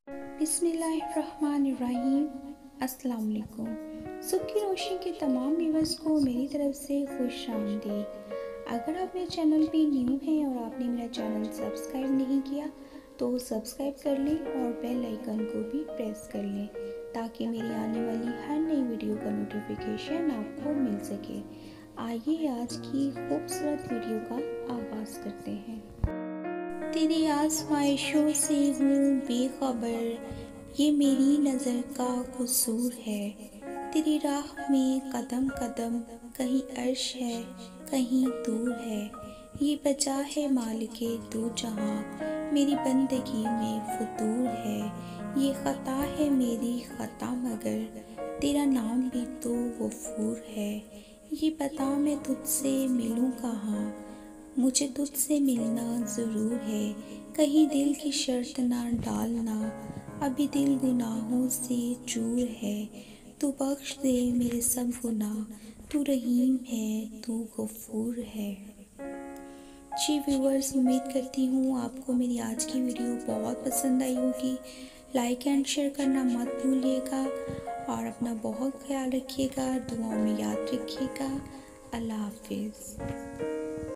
बिस्मिल्लाहिर्रहमानिर्रहीम। अस्सलाम वालेकुम। सुख की रोशनी के तमाम व्यूअर्स को मेरी तरफ से खुश आमदीद। अगर आप मेरे चैनल पे न्यू हैं और आपने मेरा चैनल सब्सक्राइब नहीं किया तो सब्सक्राइब कर लें और बेल आइकन को भी प्रेस कर लें ताकि मेरी आने वाली हर नई वीडियो का नोटिफिकेशन आपको मिल सके। आइए आज की खूबसूरत वीडियो का आगाज़ करते हैं। तेरी आज़माइशों से हूँ बेखबर, ये मेरी नज़र का कसूर है। तेरी राह में कदम कदम, कहीं अर्श है कहीं दूर है। ये बचा है मालिके दो जहाँ, मेरी बंदगी में फतूर है। ये ख़ता है मेरी ख़ता मगर, तेरा नाम भी तो गफूर है। ये बता मैं तुझसे मिलूँ कहाँ, मुझे तुझसे मिलना ज़रूर है। कहीं दिल की शर्त ना डालना, अभी दिल गुनाहों से चूर है। तू बख्श दे मेरे सब गुनाह, तू रहीम है तू गफूर है। जी व्यूअर्स, उम्मीद करती हूँ आपको मेरी आज की वीडियो बहुत पसंद आई होगी। लाइक एंड शेयर करना मत भूलिएगा और अपना बहुत ख्याल रखिएगा, दुआओं में याद रखिएगा। अल्लाह हाफिज़।